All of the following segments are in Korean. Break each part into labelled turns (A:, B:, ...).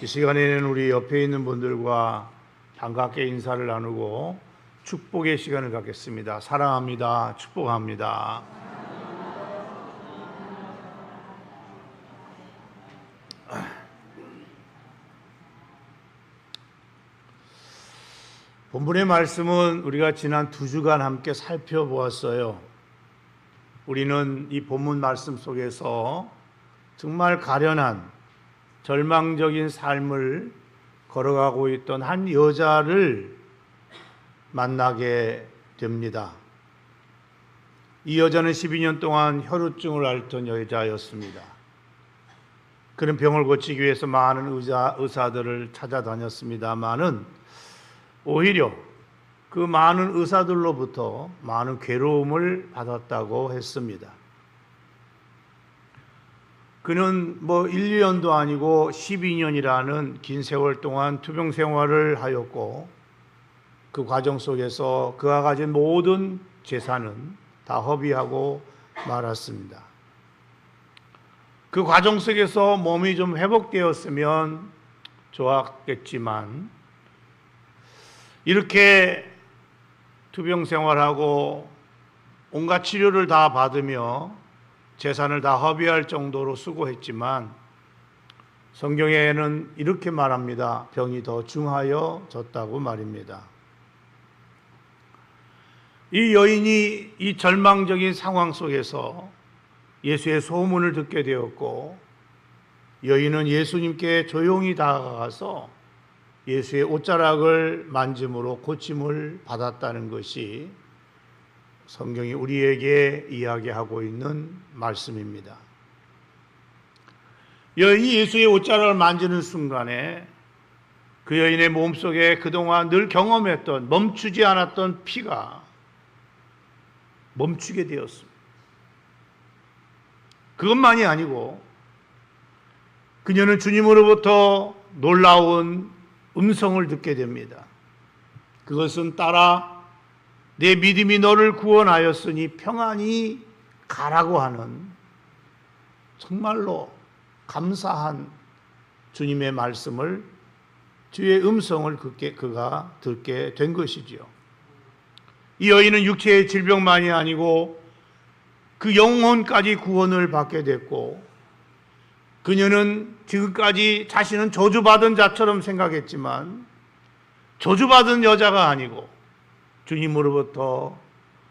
A: 이 시간에는 우리 옆에 있는 분들과 반갑게 인사를 나누고 축복의 시간을 갖겠습니다. 사랑합니다. 축복합니다. 본문의 말씀은 우리가 지난 2주간 함께 살펴보았어요. 우리는 이 본문 말씀 속에서 정말 가련한 절망적인 삶을 걸어가고 있던 한 여자를 만나게 됩니다. 이 여자는 12년 동안 혈우증을 앓던 여자였습니다. 그는 병을 고치기 위해서 많은 의사들을 찾아다녔습니다마는 오히려 그 많은 의사들로부터 많은 괴로움을 받았다고 했습니다. 그는 1, 2년도 아니고 12년이라는 긴 세월 동안 투병 생활을 하였고 그 과정 속에서 그가 가진 모든 재산은 다 허비하고 말았습니다. 그 과정 속에서 몸이 좀 회복되었으면 좋았겠지만 이렇게 투병 생활하고 온갖 치료를 다 받으며 재산을 다 허비할 정도로 수고했지만 성경에는 이렇게 말합니다. 병이 더 중하여졌다고 말입니다. 이 여인이 이 절망적인 상황 속에서 예수의 소문을 듣게 되었고 여인은 예수님께 조용히 다가가서 예수의 옷자락을 만짐으로 고침을 받았다는 것이 성경이 우리에게 이야기하고 있는 말씀입니다. 여인이 예수의 옷자락을 만지는 순간에 그 여인의 몸속에 그동안 늘 경험했던 멈추지 않았던 피가 멈추게 되었습니다. 그것만이 아니고 그녀는 주님으로부터 놀라운 음성을 듣게 됩니다. 그것은 따라 내 믿음이 너를 구원하였으니 평안히 가라고 하는 정말로 감사한 주님의 말씀을 주의 음성을 그가 듣게 된 것이지요. 이 여인은 육체의 질병만이 아니고 그 영혼까지 구원을 받게 됐고 그녀는 지금까지 자신은 저주받은 자처럼 생각했지만 저주받은 여자가 아니고 주님으로부터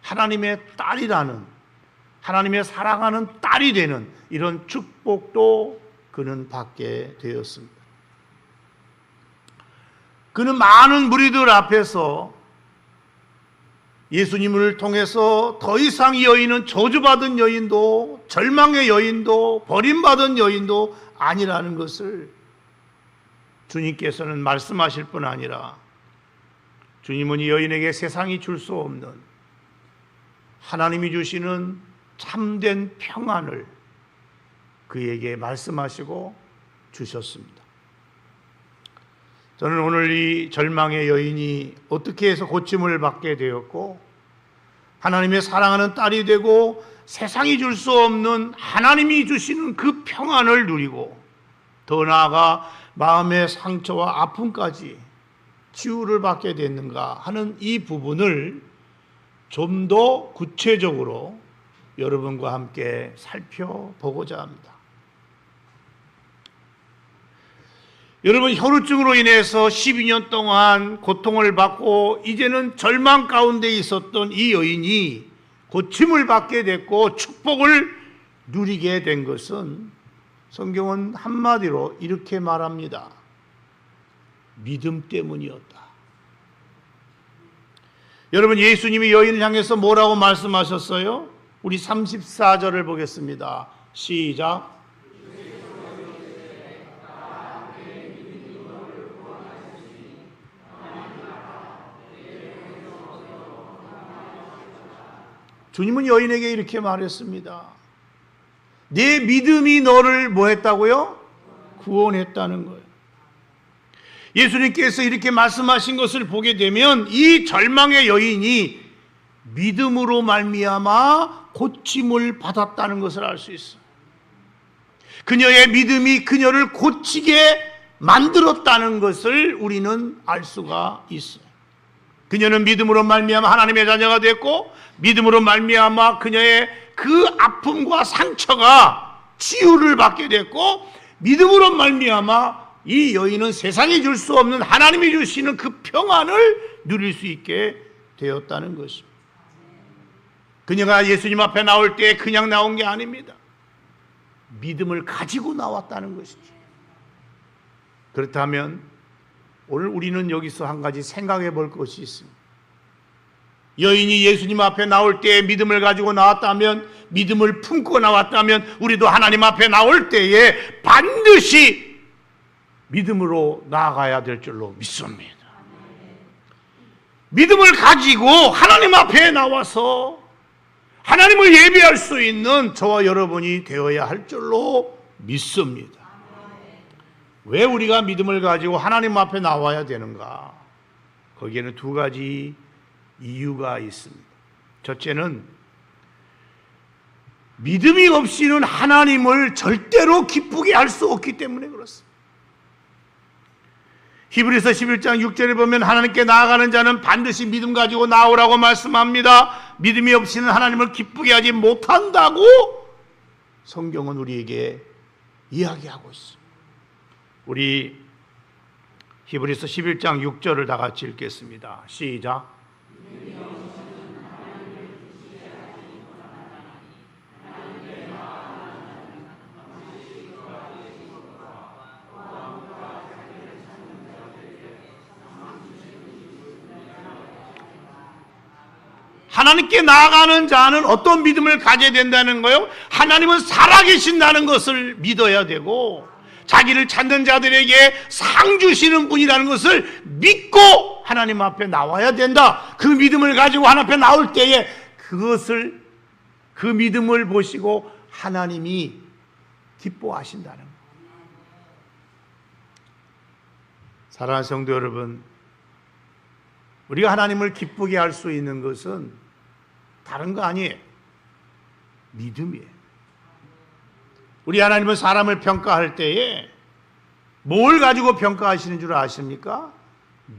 A: 하나님의 딸이라는 하나님의 사랑하는 딸이 되는 이런 축복도 그는 받게 되었습니다. 그는 많은 무리들 앞에서 예수님을 통해서 더 이상 이 여인은 저주받은 여인도 절망의 여인도 버림받은 여인도 아니라는 것을 주님께서는 말씀하실 뿐 아니라 주님은 이 여인에게 세상이 줄 수 없는 하나님이 주시는 참된 평안을 그에게 말씀하시고 주셨습니다. 저는 오늘 이 절망의 여인이 어떻게 해서 고침을 받게 되었고 하나님의 사랑하는 딸이 되고 세상이 줄 수 없는 하나님이 주시는 그 평안을 누리고 더 나아가 마음의 상처와 아픔까지 치유를 받게 됐는가 하는 이 부분을 좀 더 구체적으로 여러분과 함께 살펴보고자 합니다. 여러분, 혈우증으로 인해서 12년 동안 고통을 받고 이제는 절망 가운데 있었던 이 여인이 고침을 받게 됐고 축복을 누리게 된 것은 성경은 한마디로 이렇게 말합니다. 믿음 때문이었다. 여러분, 예수님이 여인을 향해서 뭐라고 말씀하셨어요? 우리 34절을 보겠습니다. 시작. 주님은 여인에게 이렇게 말했습니다. 내 믿음이 너를 뭐 했다고요? 구원했다는 거예요. 예수님께서 이렇게 말씀하신 것을 보게 되면 이 절망의 여인이 믿음으로 말미암아 고침을 받았다는 것을 알 수 있어요. 그녀의 믿음이 그녀를 고치게 만들었다는 것을 우리는 알 수가 있어요. 그녀는 믿음으로 말미암아 하나님의 자녀가 됐고, 믿음으로 말미암아 그녀의 그 아픔과 상처가 치유를 받게 됐고, 믿음으로 말미암아 이 여인은 세상이 줄 수 없는 하나님이 주시는 그 평안을 누릴 수 있게 되었다는 것입니다. 그녀가 예수님 앞에 나올 때 그냥 나온 게 아닙니다. 믿음을 가지고 나왔다는 것이죠. 그렇다면 오늘 우리는 여기서 한 가지 생각해 볼 것이 있습니다. 여인이 예수님 앞에 나올 때에 믿음을 가지고 나왔다면, 믿음을 품고 나왔다면, 우리도 하나님 앞에 나올 때에 반드시 믿음으로 나아가야 될 줄로 믿습니다. 믿음을 가지고 하나님 앞에 나와서 하나님을 예배할 수 있는 저와 여러분이 되어야 할 줄로 믿습니다. 왜 우리가 믿음을 가지고 하나님 앞에 나와야 되는가? 거기에는 두 가지 이유가 있습니다. 첫째는 믿음이 없이는 하나님을 절대로 기쁘게 할 수 없기 때문에 그렇습니다. 히브리서 11장 6절에 보면 하나님께 나아가는 자는 반드시 믿음 가지고 나오라고 말씀합니다. 믿음이 없이는 하나님을 기쁘게 하지 못한다고 성경은 우리에게 이야기하고 있습니다. 우리 히브리서 11장 6절을 다 같이 읽겠습니다. 시작. 하나님께 나아가는 자는 어떤 믿음을 가져야 된다는 거예요? 하나님은 살아계신다는 것을 믿어야 되고, 자기를 찾는 자들에게 상 주시는 분이라는 것을 믿고 하나님 앞에 나와야 된다. 그 믿음을 가지고 하나님 앞에 나올 때에 그 믿음을 보시고 하나님이 기뻐하신다는 거예요. 사랑하는 성도 여러분, 우리가 하나님을 기쁘게 할 수 있는 것은 다른 거 아니에요. 믿음이에요. 우리 하나님은 사람을 평가할 때에 뭘 가지고 평가하시는 줄 아십니까?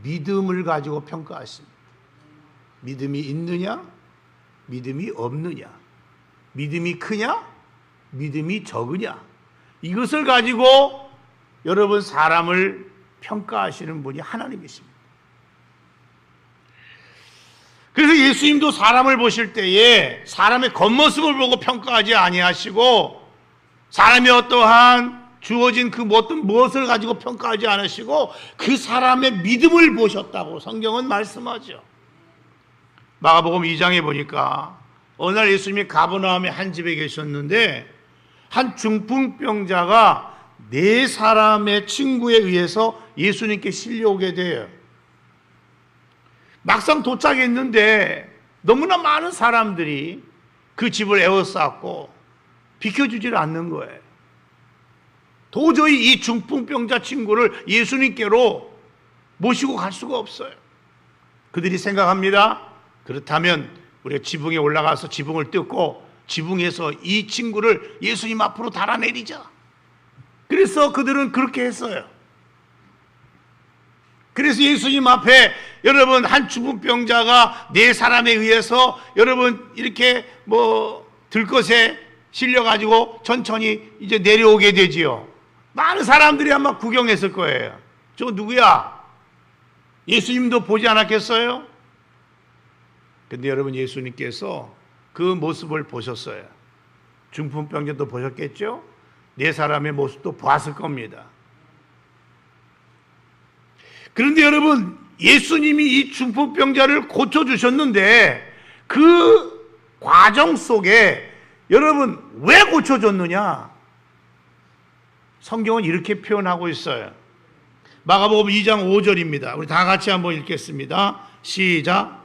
A: 믿음을 가지고 평가하십니다. 믿음이 있느냐? 믿음이 없느냐? 믿음이 크냐? 믿음이 적으냐? 이것을 가지고 여러분 사람을 평가하시는 분이 하나님이십니다. 그래서 예수님도 사람을 보실 때에 사람의 겉모습을 보고 평가하지 아니하시고, 사람이 어떠한 주어진 그 어떤 무엇을 가지고 평가하지 않으시고 그 사람의 믿음을 보셨다고 성경은 말씀하죠. 마가복음 2장에 보니까 어느 날 예수님이 가버나움의 한 집에 계셨는데, 한 중풍병자가 4사람의 친구에 의해서 예수님께 실려오게 돼요. 막상 도착했는데 너무나 많은 사람들이 그 집을 에워쌌고 비켜주질 않는 거예요. 도저히 이 중풍병자 친구를 예수님께로 모시고 갈 수가 없어요. 그들이 생각합니다. 그렇다면 우리가 지붕에 올라가서 지붕을 뜯고 지붕에서 이 친구를 예수님 앞으로 달아내리자. 그래서 그들은 그렇게 했어요. 그래서 예수님 앞에 여러분 한 중풍병자가 4사람에 의해서 여러분 이렇게 들것에 실려가지고 천천히 이제 내려오게 되지요. 많은 사람들이 아마 구경했을 거예요. 저 누구야? 예수님도 보지 않았겠어요? 근데 여러분 예수님께서 그 모습을 보셨어요. 중풍병자도 보셨겠죠? 4사람의 모습도 봤을 겁니다. 그런데 여러분 예수님이 이 중풍병자를 고쳐주셨는데 그 과정 속에 여러분 왜 고쳐줬느냐? 성경은 이렇게 표현하고 있어요. 마가복음 2장 5절입니다. 우리 다 같이 한번 읽겠습니다. 시작.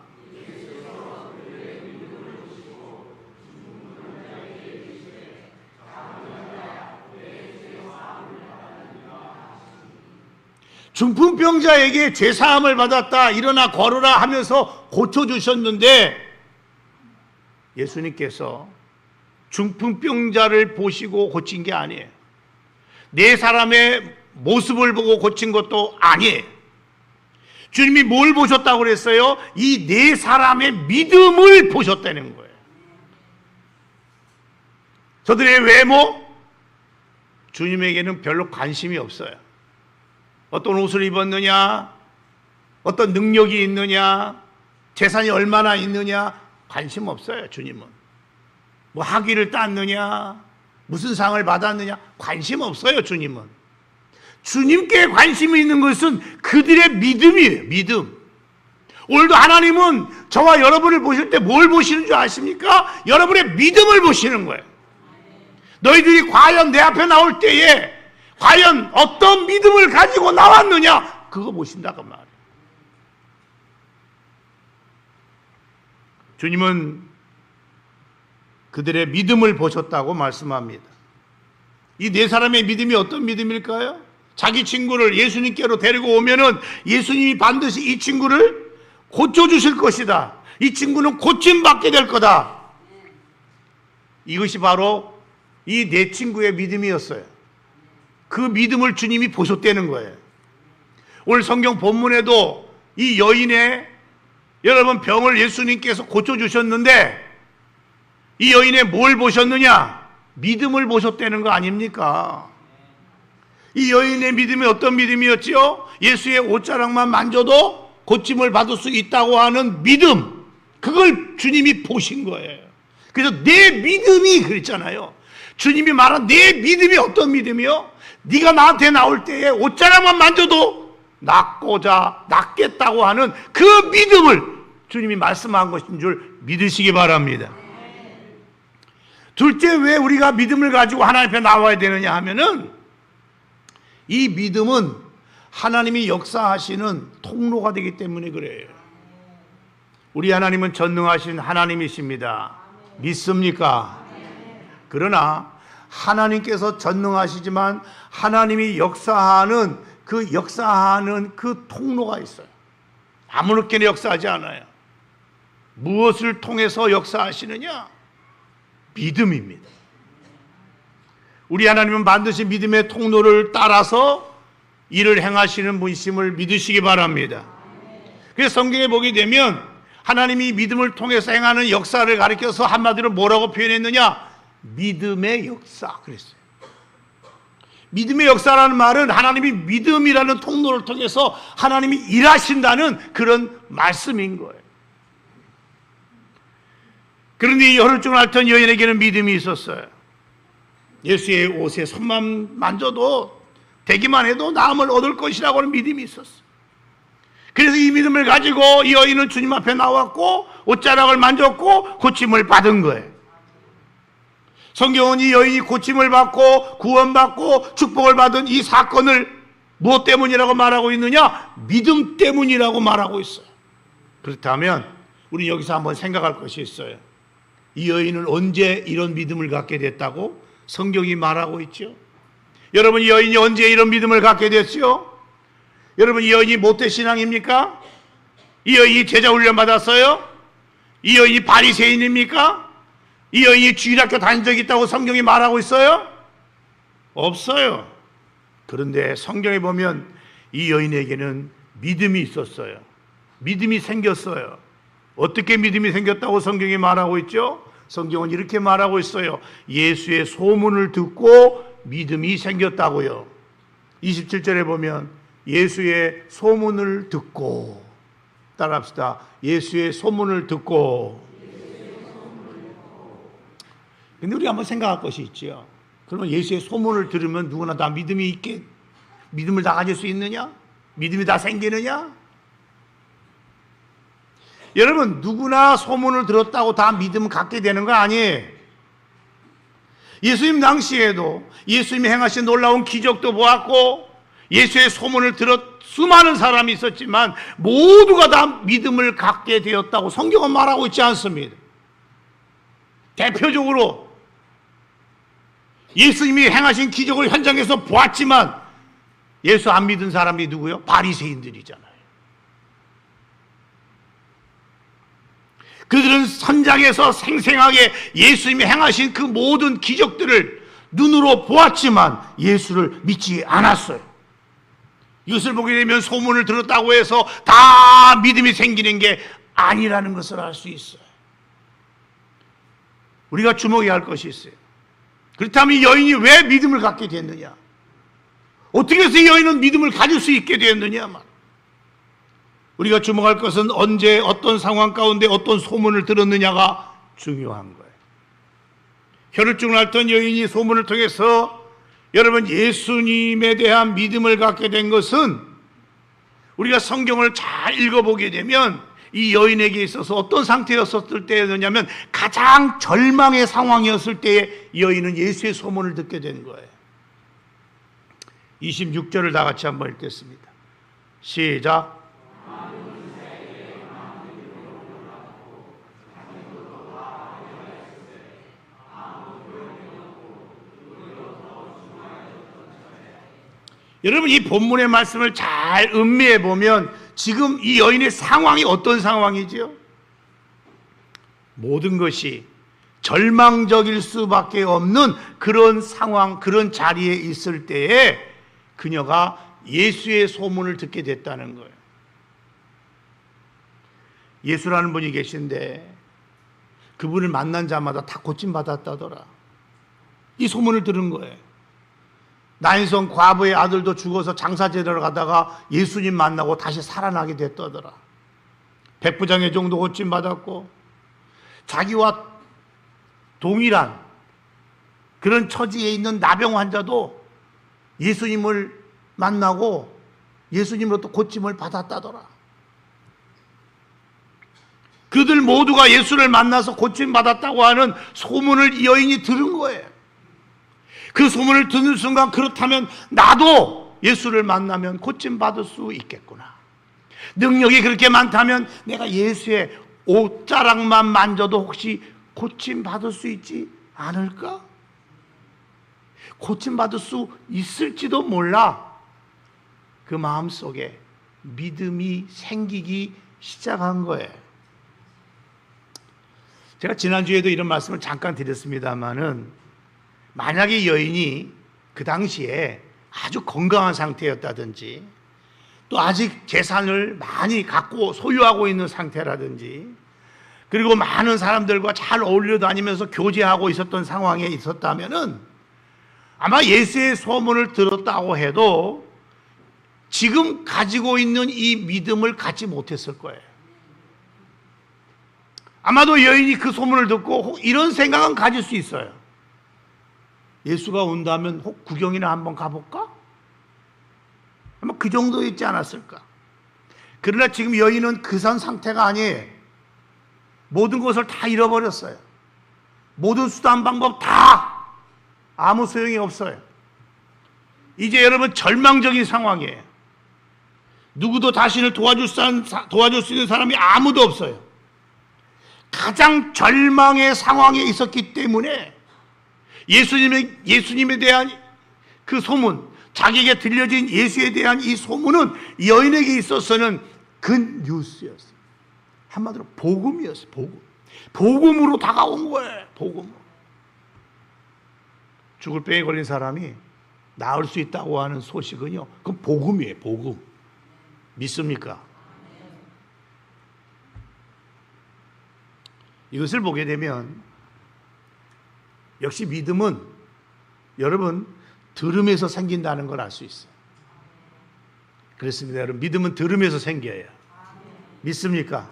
A: 중풍병자에게 죄사함을 받았다, 일어나 걸어라 하면서 고쳐주셨는데 예수님께서 중풍병자를 보시고 고친 게 아니에요. 4사람의 모습을 보고 고친 것도 아니에요. 주님이 뭘 보셨다고 그랬어요? 이 네 사람의 믿음을 보셨다는 거예요. 저들의 외모, 주님에게는 별로 관심이 없어요. 어떤 옷을 입었느냐, 어떤 능력이 있느냐, 재산이 얼마나 있느냐, 관심 없어요. 주님은 뭐 학위를 땄느냐, 무슨 상을 받았느냐, 관심 없어요. 주님은. 주님께 관심이 있는 것은 그들의 믿음이에요. 믿음. 오늘도 하나님은 저와 여러분을 보실 때 뭘 보시는 줄 아십니까? 여러분의 믿음을 보시는 거예요. 너희들이 과연 내 앞에 나올 때에 과연 어떤 믿음을 가지고 나왔느냐, 그거 보신다고 말이에요. 주님은 그들의 믿음을 보셨다고 말씀합니다. 이 네 사람의 믿음이 어떤 믿음일까요? 자기 친구를 예수님께로 데리고 오면은 예수님이 반드시 이 친구를 고쳐주실 것이다. 이 친구는 고침받게 될 거다. 이것이 바로 이 네 친구의 믿음이었어요. 그 믿음을 주님이 보셨다는 거예요. 오늘 성경 본문에도 이 여인의 여러분 병을 예수님께서 고쳐주셨는데 이 여인의 뭘 보셨느냐? 믿음을 보셨다는 거 아닙니까? 이 여인의 믿음이 어떤 믿음이었지요? 예수의 옷자락만 만져도 고침을 받을 수 있다고 하는 믿음, 그걸 주님이 보신 거예요. 그래서 내 믿음이 그랬잖아요. 주님이 말한 내 믿음이 어떤 믿음이요? 네가 나한테 나올 때에 옷자락만 만져도 낫겠다고 하는 그 믿음을 주님이 말씀한 것인 줄 믿으시기 바랍니다. 둘째, 왜 우리가 믿음을 가지고 하나님 앞에 나와야 되느냐 하면은 이 믿음은 하나님이 역사하시는 통로가 되기 때문에 그래요. 우리 하나님은 전능하신 하나님이십니다. 믿습니까? 그러나 하나님께서 전능하시지만 하나님이 역사하는 그 통로가 있어요. 아무렇게나 역사하지 않아요. 무엇을 통해서 역사하시느냐? 믿음입니다. 우리 하나님은 반드시 믿음의 통로를 따라서 일을 행하시는 분이심을 믿으시기 바랍니다. 그래서 성경에 보게 되면 하나님이 믿음을 통해서 행하는 역사를 가리켜서 한마디로 뭐라고 표현했느냐? 믿음의 역사 그랬어요. 믿음의 역사라는 말은 하나님이 믿음이라는 통로를 통해서 하나님이 일하신다는 그런 말씀인 거예요. 그런데 이 혈루증을 앓던 여인에게는 믿음이 있었어요. 예수의 옷에 손만 만져도 대기만 해도 나음을 얻을 것이라고 하는 믿음이 있었어요. 그래서 이 믿음을 가지고 이 여인은 주님 앞에 나왔고 옷자락을 만졌고 고침을 받은 거예요. 성경은 이 여인이 고침을 받고 구원받고 축복을 받은 이 사건을 무엇 때문이라고 말하고 있느냐? 믿음 때문이라고 말하고 있어요. 그렇다면 우리 여기서 한번 생각할 것이 있어요. 이 여인은 언제 이런 믿음을 갖게 됐다고 성경이 말하고 있죠? 여러분, 이 여인이 언제 이런 믿음을 갖게 됐죠? 여러분, 이 여인이 모태신앙입니까? 이 여인이 제자 훈련 받았어요? 이 여인이 바리새인입니까? 이 여인이 주일학교 다닌 적이 있다고 성경이 말하고 있어요? 없어요. 그런데 성경에 보면 이 여인에게는 믿음이 있었어요. 믿음이 생겼어요. 어떻게 믿음이 생겼다고 성경이 말하고 있죠? 성경은 이렇게 말하고 있어요. 예수의 소문을 듣고 믿음이 생겼다고요. 27절에 보면 예수의 소문을 듣고, 따라합시다. 예수의 소문을 듣고. 근데 우리 한번 생각할 것이 있죠. 그러면 예수의 소문을 들으면 누구나 다 믿음을 다 가질 수 있느냐? 믿음이 다 생기느냐? 여러분, 누구나 소문을 들었다고 다 믿음을 갖게 되는 거 아니에요. 예수님 당시에도 예수님이 행하신 놀라운 기적도 보았고 예수의 소문을 들었 수많은 사람이 있었지만 모두가 다 믿음을 갖게 되었다고 성경은 말하고 있지 않습니다. 대표적으로 예수님이 행하신 기적을 현장에서 보았지만 예수 안 믿은 사람이 누구요? 바리새인들이잖아요. 그들은 현장에서 생생하게 예수님이 행하신 그 모든 기적들을 눈으로 보았지만 예수를 믿지 않았어요. 이것을 보게 되면 소문을 들었다고 해서 다 믿음이 생기는 게 아니라는 것을 알 수 있어요. 우리가 주목해야 할 것이 있어요. 그렇다면 이 여인이 왜 믿음을 갖게 됐느냐? 어떻게 해서 이 여인은 믿음을 가질 수 있게 되었느냐? 우리가 주목할 것은 언제 어떤 상황 가운데 어떤 소문을 들었느냐가 중요한 거예요. 혈루증을 앓던 여인이 소문을 통해서 여러분 예수님에 대한 믿음을 갖게 된 것은 우리가 성경을 잘 읽어보게 되면 이 여인에게 있어서 어떤 상태였을 때였냐면 가장 절망의 상황이었을 때에 여인은 예수의 소문을 듣게 된 거예요. 26절을 다 같이 한번 읽겠습니다. 시작. 여러분 이 본문의 말씀을 잘 음미해 보면 지금 이 여인의 상황이 어떤 상황이죠? 모든 것이 절망적일 수밖에 없는 그런 상황, 그런 자리에 있을 때에 그녀가 예수의 소문을 듣게 됐다는 거예요. 예수라는 분이 계신데 그분을 만난 자마다 다 고침받았다더라. 이 소문을 들은 거예요. 나인성 과부의 아들도 죽어서 장사제를 가다가 예수님 만나고 다시 살아나게 됐다더라. 백부장의 종도 고침받았고 자기와 동일한 그런 처지에 있는 나병 환자도 예수님을 만나고 예수님으로부터 고침을 받았다더라. 그들 모두가 예수를 만나서 고침받았다고 하는 소문을 이 여인이 들은 거예요. 그 소문을 듣는 순간 그렇다면 나도 예수를 만나면 고침받을 수 있겠구나. 능력이 그렇게 많다면 내가 예수의 옷자락만 만져도 혹시 고침받을 수 있지 않을까? 고침받을 수 있을지도 몰라. 그 마음속에 믿음이 생기기 시작한 거예요. 제가 지난주에도 이런 말씀을 잠깐 드렸습니다마는 만약에 여인이 그 당시에 아주 건강한 상태였다든지 또 아직 재산을 많이 갖고 소유하고 있는 상태라든지 그리고 많은 사람들과 잘 어울려 다니면서 교제하고 있었던 상황에 있었다면은 아마 예수의 소문을 들었다고 해도 지금 가지고 있는 이 믿음을 갖지 못했을 거예요. 아마도 여인이 그 소문을 듣고 이런 생각은 가질 수 있어요. 예수가 온다면 혹 구경이나 한번 가볼까? 아마 그 정도 있지 않았을까? 그러나 지금 여인은 그 상태가 아니에요. 모든 것을 다 잃어버렸어요. 모든 수단 방법 다 아무 소용이 없어요. 이제 여러분 절망적인 상황이에요. 누구도 자신을 도와줄 수 있는 사람이 아무도 없어요. 가장 절망의 상황에 있었기 때문에 예수님에 대한 그 소문, 자기에게 들려진 예수에 대한 이 소문은 여인에게 있어서는 굿뉴스였어요. 한마디로 복음이었어요. 복음으로 다가온 거예요. 복음으로. 죽을 병에 걸린 사람이 나을 수 있다고 하는 소식은요, 그건 복음이에요. 복음. 믿습니까? 이것을 보게 되면 역시 믿음은 여러분 들음에서 생긴다는 걸 알 수 있어요. 그렇습니다. 여러분 믿음은 들음에서 생겨요. 믿습니까?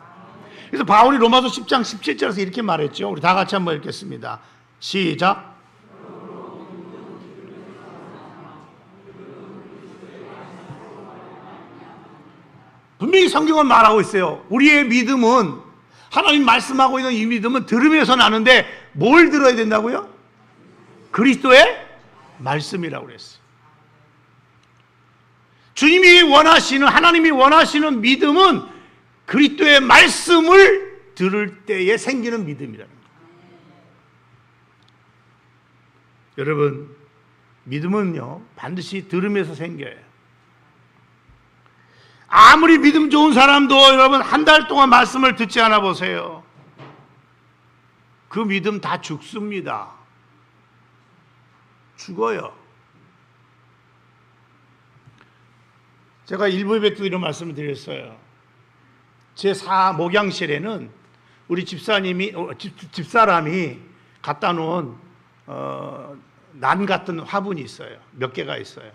A: 그래서 바울이 로마서 10장 17절에서 이렇게 말했죠. 우리 다 같이 한번 읽겠습니다. 시작. 분명히 성경은 말하고 있어요. 우리의 믿음은 하나님 말씀하고 있는 이 믿음은 들음에서 나는데 뭘 들어야 된다고요? 그리스도의 말씀이라고 그랬어요. 주님이 원하시는, 하나님이 원하시는 믿음은 그리스도의 말씀을 들을 때에 생기는 믿음이라는 거예요. 여러분, 믿음은요 반드시 들음에서 생겨요. 아무리 믿음 좋은 사람도 여러분 한 달 동안 말씀을 듣지 않아 보세요. 그 믿음 다 죽습니다. 죽어요. 제가 일부 예배 때 이런 말씀을 드렸어요. 제 목양실에는 우리 집사람이 갖다 놓은 난 같은 화분이 있어요. 몇 개가 있어요.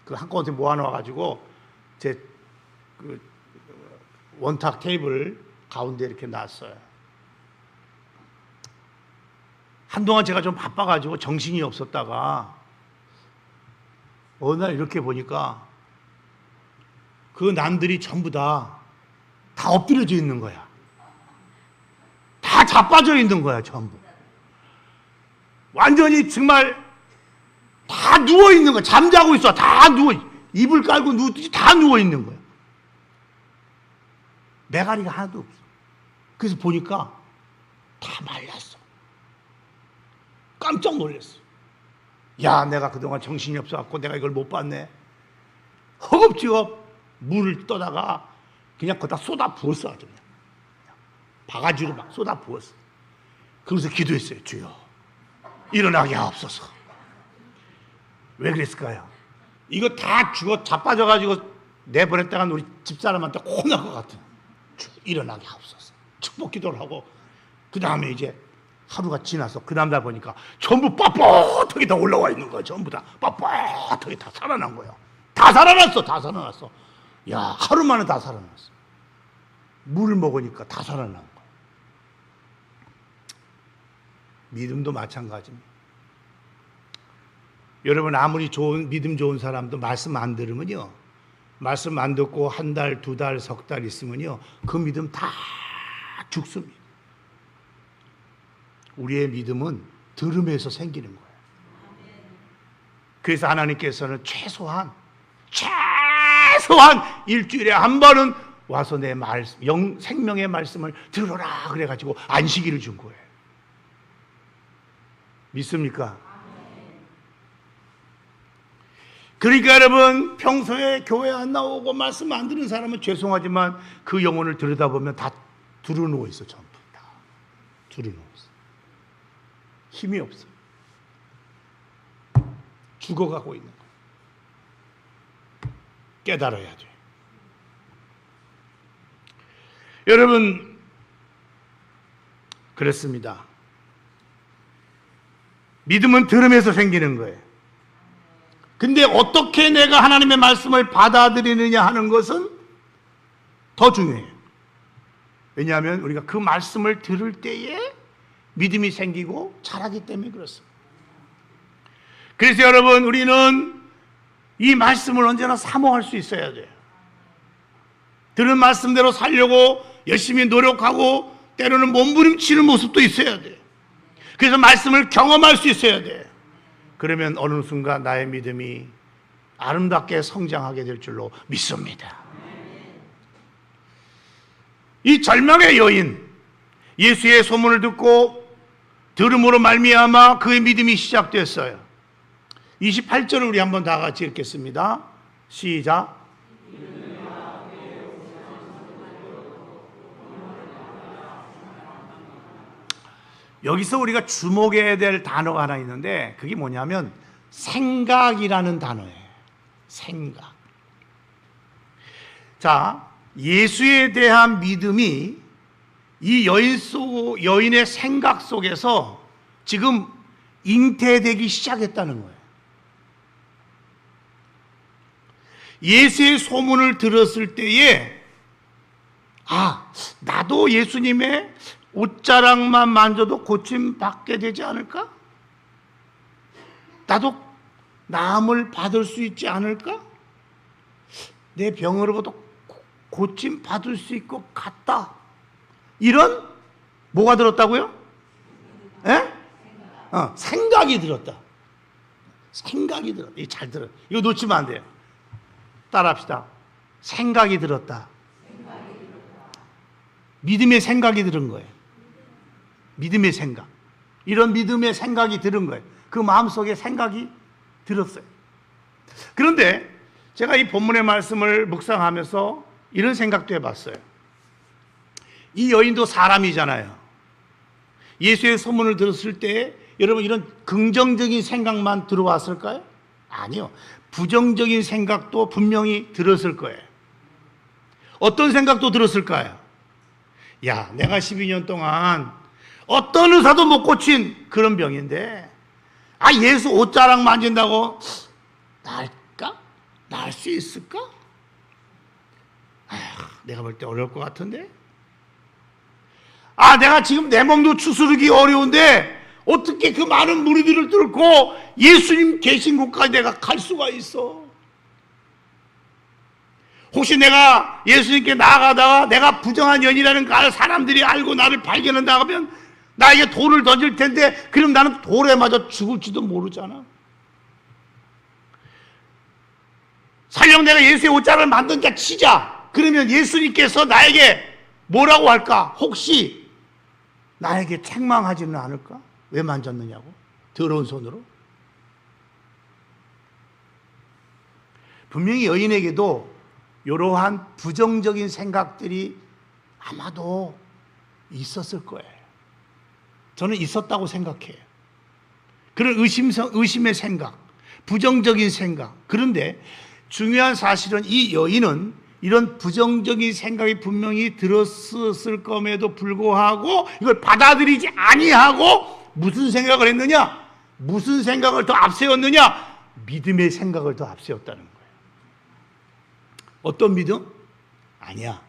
A: 그 한꺼번에 모아놓아가지고 제 원탁 테이블 가운데 이렇게 놨어요. 한동안 제가 좀 바빠가지고 정신이 없었다가 어느 날 이렇게 보니까 그 난들이 전부 다 엎드려져 있는 거야. 다 자빠져 있는 거야, 전부. 완전히 정말 다 누워 있는 거야. 잠자고 있어. 다 누워. 이불 깔고 누웠듯이 다 누워 있는 거야. 매가리가 하나도 없어. 그래서 보니까 다 말랐어. 깜짝 놀랐어. 야, 내가 그동안 정신이 없어갖고 내가 이걸 못 봤네. 허겁지겁 물을 떠다가 그냥 거기다 쏟아 부었어. 아주 그냥. 바가지로 막 쏟아 부었어. 그러면서 기도했어요. 주여, 일어나게 하옵소서. 왜 그랬을까요? 이거 다 자빠져가지고 내보냈다가 우리 집사람한테 혼날 것 같아. 일어나게 하옵소서. 축복 기도를 하고, 그 다음에 이제 하루가 지나서 그 다음날 보니까 전부 빳빳하게 다 올라와 있는 거야. 전부 다 빳빳하게 다 살아난 거야. 다 살아났어. 다 살아났어. 야, 하루 만에 다 살아났어. 물을 먹으니까 다 살아난 거야. 믿음도 마찬가지입니다. 여러분, 아무리 믿음 좋은 사람도 말씀 안 들으면요, 말씀 안 듣고 한 달, 두 달, 석 달 있으면요, 그 믿음 다 죽습니다. 우리의 믿음은 들음에서 생기는 거예요. 그래서 하나님께서는 최소한 일주일에 한 번은 와서 내 생명의 말씀을 들어라 그래가지고 안식일을 준 거예요. 믿습니까? 그러니까 여러분, 평소에 교회 안 나오고 말씀 안 듣는 사람은 죄송하지만 그 영혼을 들여다보면 다 두루누워 있어. 전부 다 두루누워 있어. 힘이 없어. 죽어가고 있는 거야. 깨달아야 돼. 여러분, 그렇습니다. 믿음은 들음에서 생기는 거예요. 근데 어떻게 내가 하나님의 말씀을 받아들이느냐 하는 것은 더 중요해요. 왜냐하면 우리가 그 말씀을 들을 때에 믿음이 생기고 자라기 때문에 그렇습니다. 그래서 여러분, 우리는 이 말씀을 언제나 사모할 수 있어야 돼요. 들은 말씀대로 살려고 열심히 노력하고 때로는 몸부림치는 모습도 있어야 돼요. 그래서 말씀을 경험할 수 있어야 돼요. 그러면 어느 순간 나의 믿음이 아름답게 성장하게 될 줄로 믿습니다. 이 절망의 여인, 예수의 소문을 듣고 들음으로 말미암아 그의 믿음이 시작됐어요. 28절을 우리 한번 다 같이 읽겠습니다. 시작. 여기서 우리가 주목해야 될 단어가 하나 있는데, 그게 뭐냐면 생각이라는 단어예요. 생각. 자, 예수에 대한 믿음이 이 여인의 생각 속에서 지금 잉태되기 시작했다는 거예요. 예수의 소문을 들었을 때에, 아, 나도 예수님의 옷자락만 만져도 고침받게 되지 않을까? 나도 나음을 받을 수 있지 않을까? 내 병으로도 고침받을 수 있을 것 같다. 이런 뭐가 들었다고요? 예? 생각이 들었다. 생각이 들었다. 이거 잘 들어. 이거 놓치면 안 돼요. 따라합시다. 생각이 들었다. 믿음의 생각이 들은 거예요. 믿음의 생각. 이런 믿음의 생각이 들은 거예요. 그 마음속에 생각이 들었어요. 그런데 제가 이 본문의 말씀을 묵상하면서 이런 생각도 해봤어요. 이 여인도 사람이잖아요. 예수의 소문을 들었을 때 여러분, 이런 긍정적인 생각만 들어왔을까요? 아니요. 부정적인 생각도 분명히 들었을 거예요. 어떤 생각도 들었을까요? 야, 내가 12년 동안 어떤 의사도 못 고친 그런 병인데, 예수 옷자락 만진다고 나을까? 나을 수 있을까? 내가 볼 때 어려울 것 같은데? 내가 지금 내 몸도 추스르기 어려운데 어떻게 그 많은 무리들을 뚫고 예수님 계신 곳까지 내가 갈 수가 있어? 혹시 내가 예수님께 나아가다가 내가 부정한 연이라는 걸 사람들이 알고 나를 발견한다 하면 나에게 돌을 던질 텐데, 그럼 나는 돌에 맞아 죽을지도 모르잖아. 설령 내가 예수의 옷자락을 만든 자 치자. 그러면 예수님께서 나에게 뭐라고 할까? 혹시 나에게 책망하지는 않을까? 왜 만졌느냐고? 더러운 손으로? 분명히 여인에게도 이러한 부정적인 생각들이 아마도 있었을 거예요. 저는 있었다고 생각해요. 그런 의심의 생각, 부정적인 생각. 그런데 중요한 사실은 이 여인은 이런 부정적인 생각이 분명히 들었을 것임에도 불구하고 이걸 받아들이지 아니하고 무슨 생각을 했느냐? 무슨 생각을 더 앞세웠느냐? 믿음의 생각을 더 앞세웠다는 거예요. 어떤 믿음? 아니야.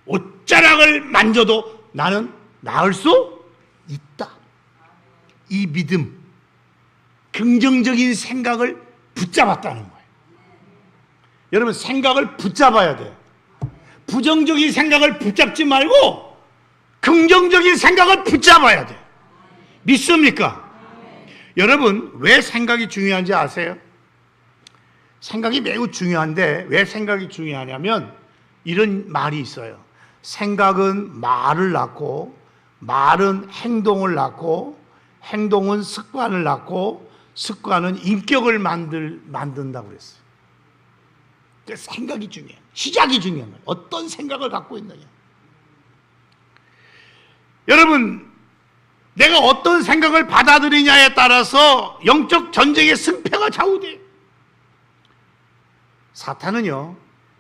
A: 옷자락을 만져도 나는 나을 수 있다. 이 믿음, 긍정적인 생각을 붙잡았다는 거예요. 여러분, 생각을 붙잡아야 돼요. 부정적인 생각을 붙잡지 말고 긍정적인 생각을 붙잡아야 돼요. 믿습니까? 여러분, 왜 생각이 중요한지 아세요? 생각이 매우 중요한데 왜 생각이 중요하냐면 이런 말이 있어요. 생각은 말을 낳고, 말은 행동을 낳고, 행동은 습관을 낳고, 습관은 인격을 만든다고 그랬어요. 그러니까 생각이 중요해요. 시작이 중요한 거예요. 어떤 생각을 갖고 있느냐. 여러분, 내가 어떤 생각을 받아들이냐에 따라서 영적 전쟁의 승패가 좌우돼요. 사탄은요,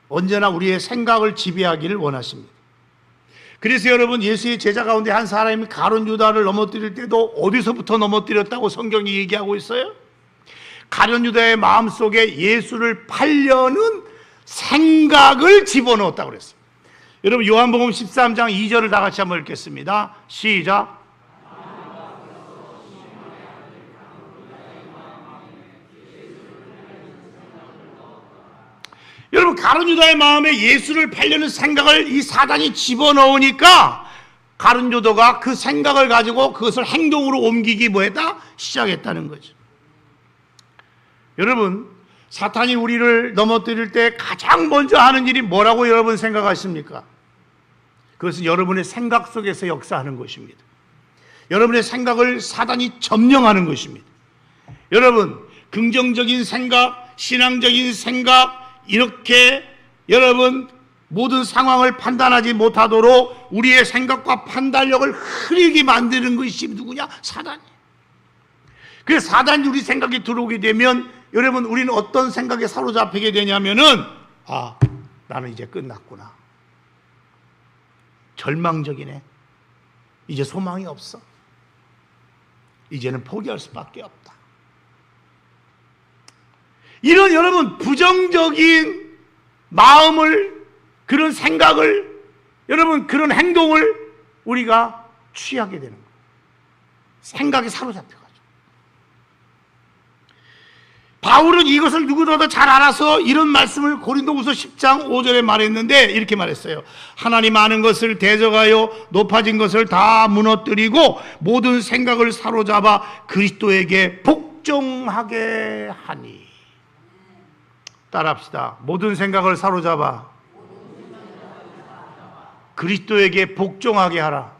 A: 언제나 우리의 생각을 지배하기를 원하십니다. 그래서 여러분, 예수의 제자 가운데 한 사람이 가룟 유다를 넘어뜨릴 때도 어디서부터 넘어뜨렸다고 성경이 얘기하고 있어요? 가룟 유다의 마음속에 예수를 팔려는 생각을 집어넣었다고 그랬어요. 여러분, 요한복음 13장 2절을 다 같이 한번 읽겠습니다. 시작. 여러분, 가룟 유다의 마음에 예수를 팔려는 생각을 이 사단이 집어넣으니까 가룟 유다가 그 생각을 가지고 그것을 행동으로 옮기기 뭐했다? 시작했다는 거죠. 여러분, 사탄이 우리를 넘어뜨릴 때 가장 먼저 하는 일이 뭐라고 여러분 생각하십니까? 그것은 여러분의 생각 속에서 역사하는 것입니다. 여러분의 생각을 사단이 점령하는 것입니다. 여러분, 긍정적인 생각, 신앙적인 생각, 이렇게 여러분 모든 상황을 판단하지 못하도록 우리의 생각과 판단력을 흐리게 만드는 것이 누구냐? 사단이에요. 그래서 사단이 우리 생각이 들어오게 되면 여러분, 우리는 어떤 생각에 사로잡히게 되냐면은 나는 이제 끝났구나. 절망적이네. 이제 소망이 없어. 이제는 포기할 수밖에 없다. 이런 여러분 부정적인 마음을, 그런 생각을, 여러분 그런 행동을 우리가 취하게 되는 거예요. 생각에 사로잡혀가지고. 바울은 이것을 누구보다 잘 알아서 이런 말씀을 고린도후서 10장 5절에 말했는데 이렇게 말했어요. 하나님 아는 것을 대적하여 높아진 것을 다 무너뜨리고 모든 생각을 사로잡아 그리스도에게 복종하게 하니. 따라합시다. 모든 생각을 사로잡아 그리스도에게 복종하게 하라.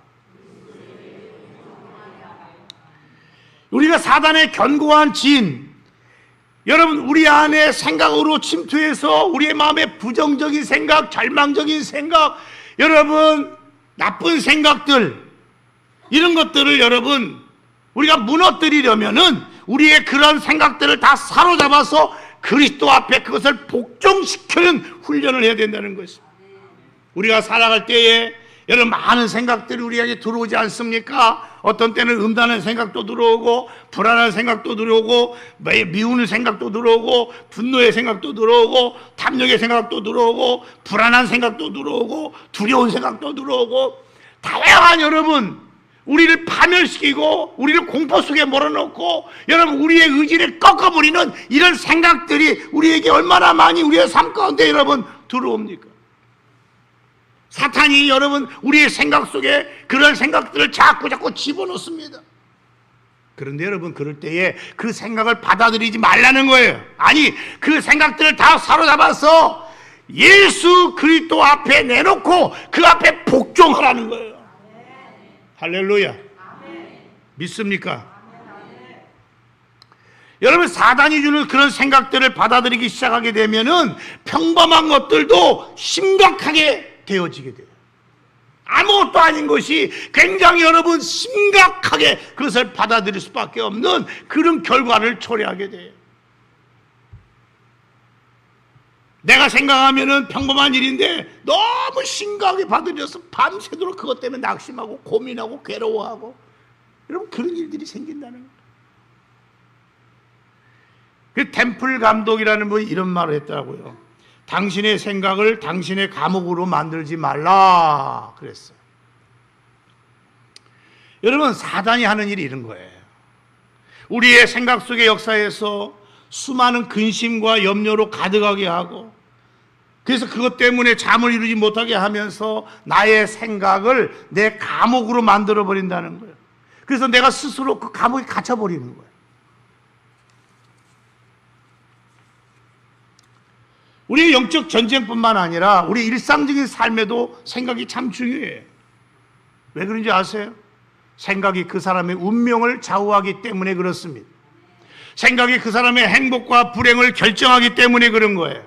A: 우리가 사단의 견고한 진, 여러분 우리 안에 생각으로 침투해서 우리의 마음에 부정적인 생각, 절망적인 생각, 여러분 나쁜 생각들, 이런 것들을 여러분 우리가 무너뜨리려면은 우리의 그런 생각들을 다 사로잡아서 그리스도 앞에 그것을 복종시키는 훈련을 해야 된다는 것입니다. 우리가 살아갈 때에 여러분 많은 생각들이 우리에게 들어오지 않습니까? 어떤 때는 음란한 생각도 들어오고 불안한 생각도 들어오고 미우는 생각도 들어오고 분노의 생각도 들어오고 탐욕의 생각도 들어오고 불안한 생각도 들어오고 두려운 생각도 들어오고 다양한 여러분 우리를 파멸시키고 우리를 공포 속에 몰아넣고 여러분 우리의 의지를 꺾어버리는 이런 생각들이 우리에게 얼마나 많이 우리의 삶 가운데 여러분 들어옵니까? 사탄이 여러분 우리의 생각 속에 그런 생각들을 자꾸 집어넣습니다. 그런데 여러분 그럴 때에 그 생각을 받아들이지 말라는 거예요. 아니 그 생각들을 다 사로잡아서 예수 그리스도 앞에 내놓고 그 앞에 복종하라는 거예요. 할렐루야. 믿습니까? 여러분 사단이 주는 그런 생각들을 받아들이기 시작하게 되면은 평범한 것들도 심각하게 되어지게 돼요. 아무것도 아닌 것이 굉장히 여러분 심각하게 그것을 받아들일 수밖에 없는 그런 결과를 초래하게 돼요. 내가 생각하면은 평범한 일인데 너무 심각하게 받아들여서 밤새도록 그것 때문에 낙심하고 고민하고 괴로워하고 여러분 그런 일들이 생긴다는 거예요. 그 템플 감독이라는 분이 이런 말을 했더라고요. 당신의 생각을 당신의 감옥으로 만들지 말라 그랬어요. 여러분 사단이 하는 일이 이런 거예요. 우리의 생각 속의 역사에서 수많은 근심과 염려로 가득하게 하고 그래서 그것 때문에 잠을 이루지 못하게 하면서 나의 생각을 내 감옥으로 만들어 버린다는 거예요. 그래서 내가 스스로 그 감옥에 갇혀버리는 거예요. 우리의 영적 전쟁뿐만 아니라 우리 일상적인 삶에도 생각이 참 중요해요. 왜 그런지 아세요? 생각이 그 사람의 운명을 좌우하기 때문에 그렇습니다. 생각이 그 사람의 행복과 불행을 결정하기 때문에 그런 거예요.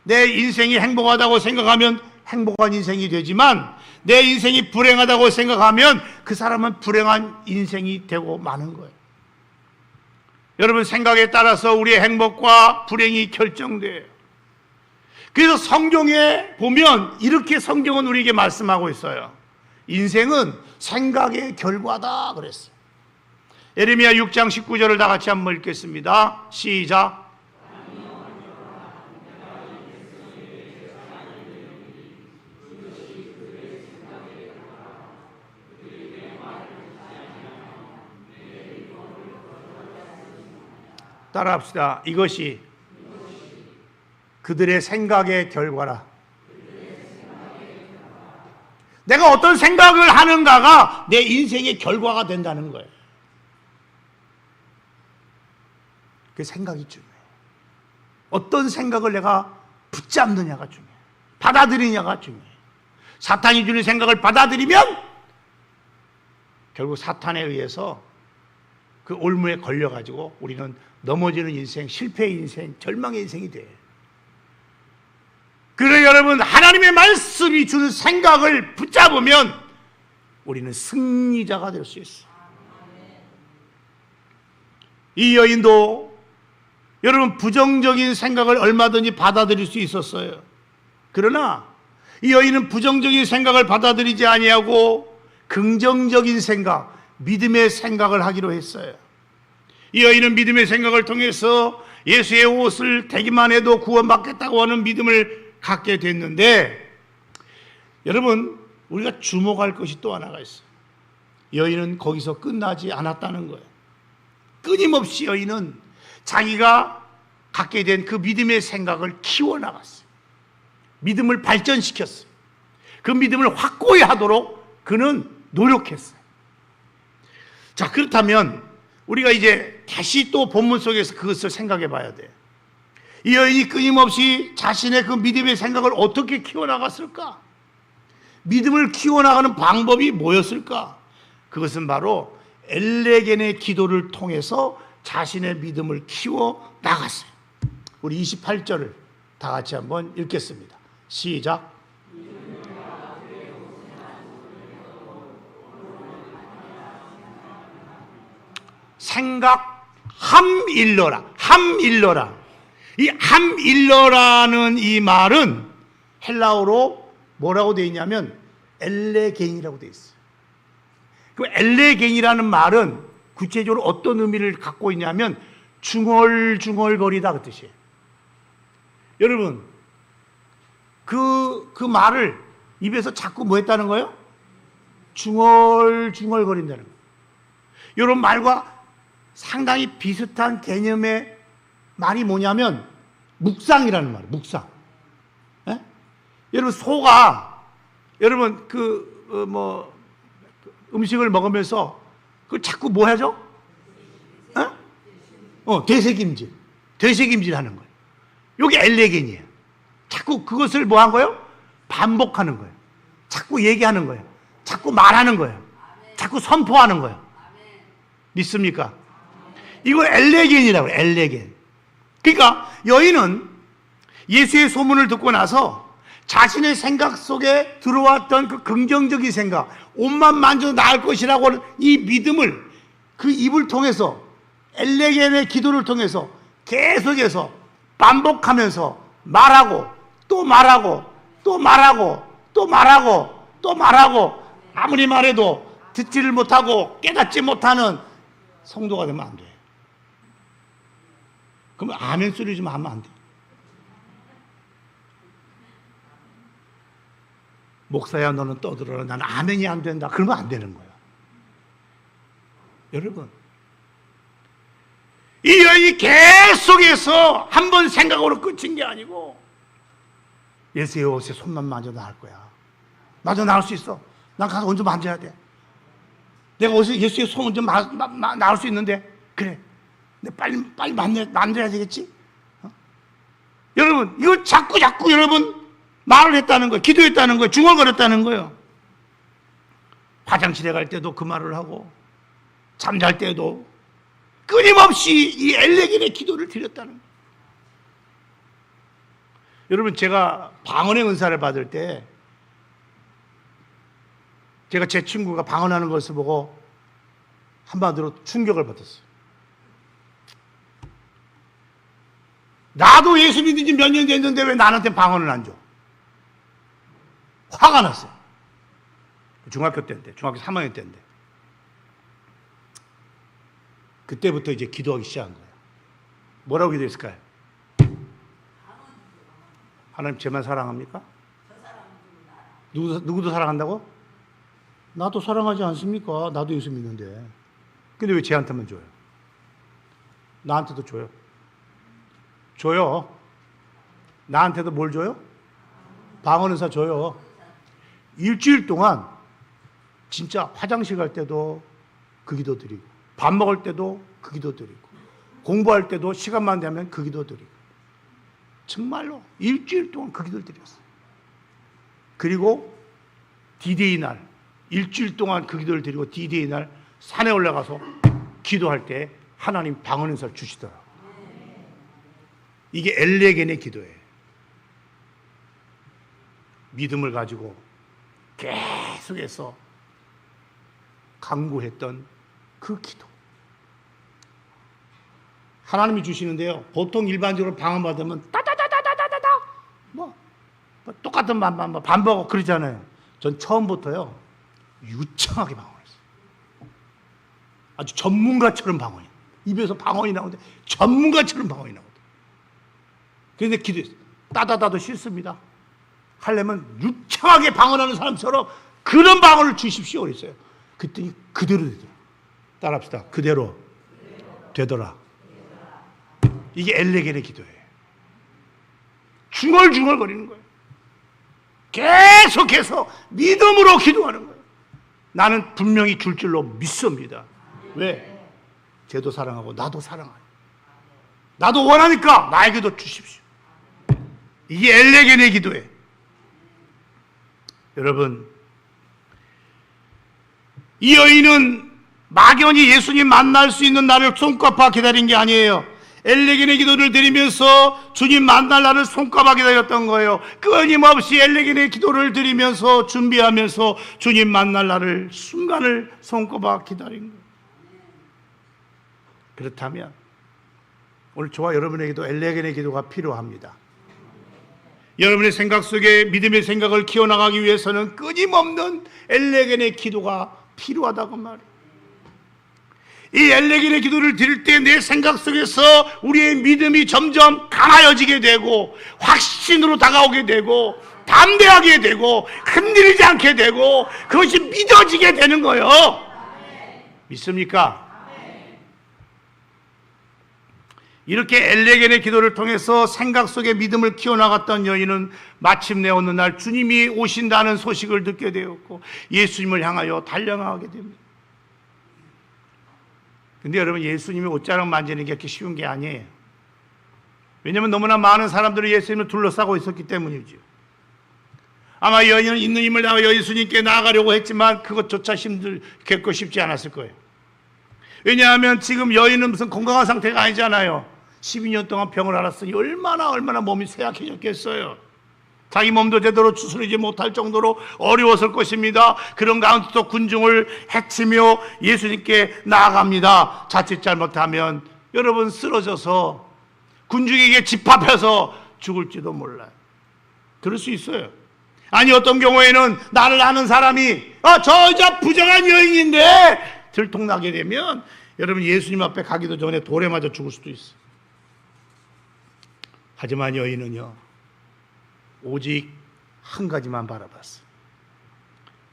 A: 내 인생이 행복하다고 생각하면 행복한 인생이 되지만 내 인생이 불행하다고 생각하면 그 사람은 불행한 인생이 되고 마는 거예요. 여러분 생각에 따라서 우리의 행복과 불행이 결정돼요. 그래서 성경에 보면 이렇게 성경은 우리에게 말씀하고 있어요. 인생은 생각의 결과다 그랬어요. 예레미야 6장 19절을 다 같이 한번 읽겠습니다. 시작. 따라합시다. 이것이 그들의 생각의 결과라. 내가 어떤 생각을 하는가가 내 인생의 결과가 된다는 거예요. 그 생각이 중요해요. 어떤 생각을 내가 붙잡느냐가 중요해요. 받아들이냐가 중요해요. 사탄이 주는 생각을 받아들이면 결국 사탄에 의해서 그 올무에 걸려가지고 우리는 넘어지는 인생, 실패의 인생, 절망의 인생이 돼요. 그래 여러분 하나님의 말씀이 주는 생각을 붙잡으면 우리는 승리자가 될 수 있어요. 이 여인도 여러분 부정적인 생각을 얼마든지 받아들일 수 있었어요. 그러나 이 여인은 부정적인 생각을 받아들이지 아니하고 긍정적인 생각, 믿음의 생각을 하기로 했어요. 이 여인은 믿음의 생각을 통해서 예수의 옷을 대기만 해도 구원받겠다고 하는 믿음을 갖게 됐는데 여러분 우리가 주목할 것이 또 하나가 있어요. 여인은 거기서 끝나지 않았다는 거예요. 끊임없이 여인은 자기가 갖게 된 그 믿음의 생각을 키워나갔어요. 믿음을 발전시켰어요. 그 믿음을 확고히 하도록 그는 노력했어요. 자 그렇다면 우리가 이제 다시 또 본문 속에서 그것을 생각해 봐야 돼요. 이 여인이 끊임없이 자신의 그 믿음의 생각을 어떻게 키워나갔을까? 믿음을 키워나가는 방법이 뭐였을까? 그것은 바로 엘레겐의 기도를 통해서 자신의 믿음을 키워나갔어요. 우리 28절을 다 같이 한번 읽겠습니다. 시작. 생각 함일러라. 함일러라. 이 함일러라는 이 말은 헬라어로 뭐라고 되어 있냐면 엘레겐이라고 되어 있어요. 그 엘레겐이라는 말은 구체적으로 어떤 의미를 갖고 있냐면 중얼중얼거리다 그 뜻이에요. 여러분, 그 말을 입에서 자꾸 뭐 했다는 거예요? 중얼중얼거린다는 거예요. 이런 말과 상당히 비슷한 개념의 말이 뭐냐면 묵상이라는 말이에요. 묵상. 예? 여러분, 소가 여러분 음식을 먹으면서 그 자꾸 뭐 하죠? 되새김질 하는 거예요. 이게 엘레겐이에요. 자꾸 그것을 뭐 한 거예요? 반복하는 거예요. 자꾸 얘기하는 거예요. 자꾸 말하는 거예요. 자꾸 선포하는 거예요. 믿습니까? 이걸 엘레겐이라고 해요. 엘레겐. 그러니까 여인은 예수의 소문을 듣고 나서 자신의 생각 속에 들어왔던 그 긍정적인 생각, 옷만 만져도 나을 것이라고 하는 이 믿음을 그 입을 통해서, 엘레겐의 기도를 통해서 계속해서 반복하면서 말하고 또 말하고 또 말하고 또 말하고 또 말하고, 아무리 말해도 듣지를 못하고 깨닫지 못하는 성도가 되면 안 돼. 그러면 아멘 소리 좀 하면 안 돼. 목사야 너는 떠들어라. 나는 아멘이 안 된다. 그러면 안 되는 거야. 여러분, 이 여인이 계속해서 한 번 생각으로 끝인 게 아니고 예수의 옷에 손만 만져 나을 거야. 나도 나을 수 있어. 난 가서 언제 만져야 돼. 내가 어디서 예수의 손 언제 나을 수 있는데, 그래. 빨리 만져야 되겠지? 여러분, 이거 자꾸 여러분 말을 했다는 거예요. 기도했다는 거예요. 중얼거렸다는 거예요. 화장실에 갈 때도 그 말을 하고, 잠잘 때도 끊임없이 이 엘레겐의 기도를 드렸다는 거예요. 여러분, 제가 방언의 은사를 받을 때 제가 제 친구가 방언하는 것을 보고 한마디로 충격을 받았어요. 나도 예수 믿은 지 몇 년 됐는데 왜 나한테 방언을 안 줘? 화가 났어요. 중학교 때인데, 중학교 3학년 때인데. 그때부터 이제 기도하기 시작한 거예요. 뭐라고 기도했을까요? 하나님 쟤만 사랑합니까? 누구도 사랑한다고? 나도 사랑하지 않습니까? 나도 예수 믿는데. 근데 왜 쟤한테만 줘요? 나한테도 줘요. 줘요. 나한테도 뭘 줘요? 방언의사 줘요. 일주일 동안 진짜 화장실 갈 때도 그 기도 드리고, 밥 먹을 때도 그 기도 드리고, 공부할 때도 시간만 되면 그 기도 드리고, 정말로 일주일 동안 그 기도를 드렸어요. 그리고 D-Day 날 일주일 동안 그 기도를 드리고, D-Day 날 산에 올라가서 기도할 때 하나님 방언의사를 주시더라고요. 이게 엘레겐의 기도예요. 믿음을 가지고 계속해서 간구했던 그 기도. 하나님이 주시는데요, 보통 일반적으로 방언 받으면 따다다다다다다 똑같은 반복하고 그러잖아요. 전 처음부터요 유창하게 방언했어요. 아주 전문가처럼 방언이, 입에서 방언이 나오는데 전문가처럼 방언이 나오거든요. 그런데 기도했어요. 따다다도 싫습니다. 하려면 유창하게 방언하는 사람처럼 그런 방언을 주십시오 그랬어요. 그랬더니 그대로 되더라. 따라합시다. 그대로 되더라. 이게 엘레겐의 기도예요. 중얼중얼거리는 거예요. 계속해서 믿음으로 기도하는 거예요. 나는 분명히 줄 줄로 믿습니다. 왜? 쟤도 사랑하고 나도 사랑해요. 나도 원하니까 나에게도 주십시오. 이게 엘레겐의 기도예요. 여러분, 이 여인은 막연히 예수님 만날 수 있는 날을 손꼽아 기다린 게 아니에요. 엘레겐의 기도를 드리면서 주님 만날 날을 손꼽아 기다렸던 거예요. 끊임없이 엘레겐의 기도를 드리면서 준비하면서 주님 만날 날을, 순간을 손꼽아 기다린 거예요. 그렇다면 오늘 저와 여러분에게도 엘레겐의 기도가 필요합니다. 여러분의 생각 속에 믿음의 생각을 키워나가기 위해서는 끊임없는 엘레겐의 기도가 필요하다고 말해요. 이 엘레겐의 기도를 드릴 때 내 생각 속에서 우리의 믿음이 점점 강하여지게 되고 확신으로 다가오게 되고 담대하게 되고 흔들리지 않게 되고 그것이 믿어지게 되는 거예요. 믿습니까? 이렇게 엘레겐의 기도를 통해서 생각 속에 믿음을 키워나갔던 여인은 마침내 어느 날 주님이 오신다는 소식을 듣게 되었고 예수님을 향하여 달려나가게 됩니다. 근데 여러분, 예수님이 옷자락 만지는 게 그렇게 쉬운 게 아니에요. 왜냐하면 너무나 많은 사람들이 예수님을 둘러싸고 있었기 때문이죠. 아마 여인은 있는 힘을 다하여 예수님께 나아가려고 했지만 그것조차 겪고 싶지 않았을 거예요. 왜냐하면 지금 여인은 무슨 건강한 상태가 아니잖아요. 12년 동안 병을 앓았으니 얼마나 몸이 쇠약해졌겠어요. 자기 몸도 제대로 추스리지 못할 정도로 어려웠을 것입니다. 그런 가운데도 군중을 해치며 예수님께 나아갑니다. 자칫 잘못하면 여러분 쓰러져서 군중에게 집합해서 죽을지도 몰라요. 그럴 수 있어요. 아니, 어떤 경우에는 나를 아는 사람이 저 여자 부정한 여인인데 들통나게 되면 여러분 예수님 앞에 가기도 전에 돌에 맞아 죽을 수도 있어요. 하지만 여인은요, 오직 한 가지만 바라봤어요.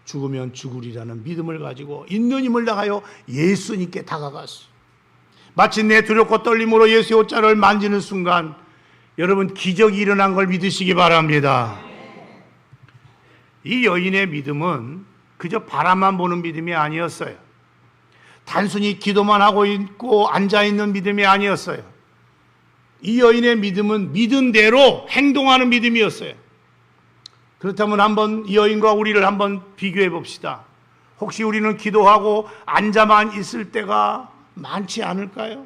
A: 죽으면 죽으리라는 믿음을 가지고 있는 힘을 다하여 예수님께 다가갔어요. 마침내 두렵고 떨림으로 예수의 옷자락을 만지는 순간 여러분 기적이 일어난 걸 믿으시기 바랍니다. 이 여인의 믿음은 그저 바라만 보는 믿음이 아니었어요. 단순히 기도만 하고 있고 앉아있는 믿음이 아니었어요. 이 여인의 믿음은 믿은 대로 행동하는 믿음이었어요. 그렇다면 한번 이 여인과 우리를 한번 비교해 봅시다. 혹시 우리는 기도하고 앉아만 있을 때가 많지 않을까요?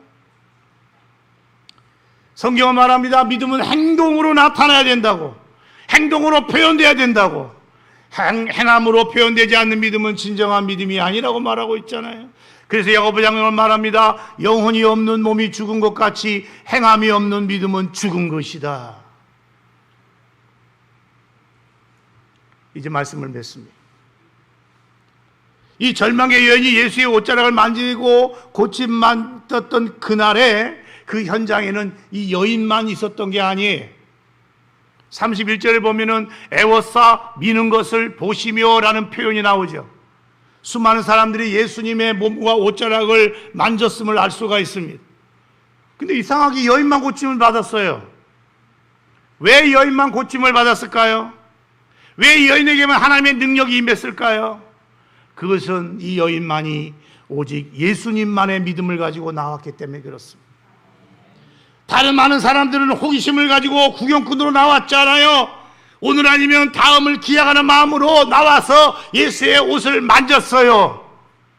A: 성경은 말합니다. 믿음은 행동으로 나타나야 된다고, 행동으로 표현돼야 된다고. 행함으로 표현되지 않는 믿음은 진정한 믿음이 아니라고 말하고 있잖아요. 그래서 야고보 장로는 말합니다. 영혼이 없는 몸이 죽은 것 같이 행함이 없는 믿음은 죽은 것이다. 이제 말씀을 맺습니다. 이 절망의 여인이 예수의 옷자락을 만지고 고침만 떴던 그날에 그 현장에는 이 여인만 있었던 게 아니에요. 31절에 보면은 애워싸 미는 것을 보시며 라는 표현이 나오죠. 수많은 사람들이 예수님의 몸과 옷자락을 만졌음을 알 수가 있습니다. 근데 이상하게 여인만 고침을 받았어요. 왜 여인만 고침을 받았을까요? 왜 여인에게만 하나님의 능력이 임했을까요? 그것은 이 여인만이 오직 예수님만의 믿음을 가지고 나왔기 때문에 그렇습니다. 다른 많은 사람들은 호기심을 가지고 구경꾼으로 나왔잖아요. 오늘 아니면 다음을 기약하는 마음으로 나와서 예수의 옷을 만졌어요.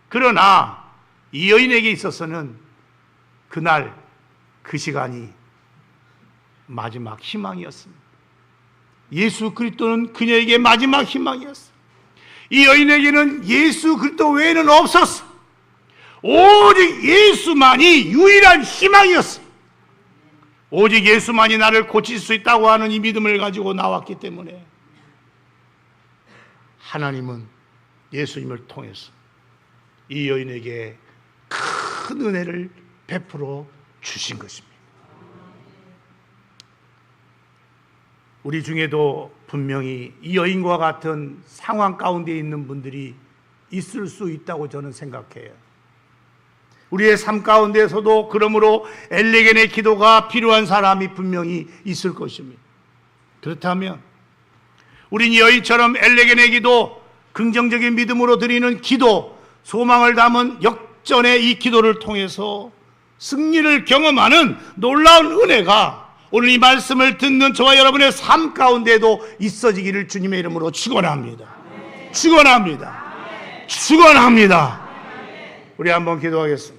A: 그러나 이 여인에게 있어서는 그날 그 시간이 마지막 희망이었습니다. 예수 그리스도는 그녀에게 마지막 희망이었어요. 이 여인에게는 예수 그리스도 외에는 없었어. 오직 예수만이 유일한 희망이었어요. 오직 예수만이 나를 고칠 수 있다고 하는 이 믿음을 가지고 나왔기 때문에 하나님은 예수님을 통해서 이 여인에게 큰 은혜를 베풀어 주신 것입니다. 우리 중에도 분명히 이 여인과 같은 상황 가운데 있는 분들이 있을 수 있다고 저는 생각해요. 우리의 삶 가운데서도 그러므로 엘레겐의 기도가 필요한 사람이 분명히 있을 것입니다. 그렇다면 우린 여인처럼 엘레겐의 기도, 긍정적인 믿음으로 드리는 기도, 소망을 담은 역전의 이 기도를 통해서 승리를 경험하는 놀라운 은혜가 오늘 이 말씀을 듣는 저와 여러분의 삶 가운데도 있어지기를 주님의 이름으로 축원합니다. 축원합니다. 축원합니다. 우리 한번 기도하겠습니다.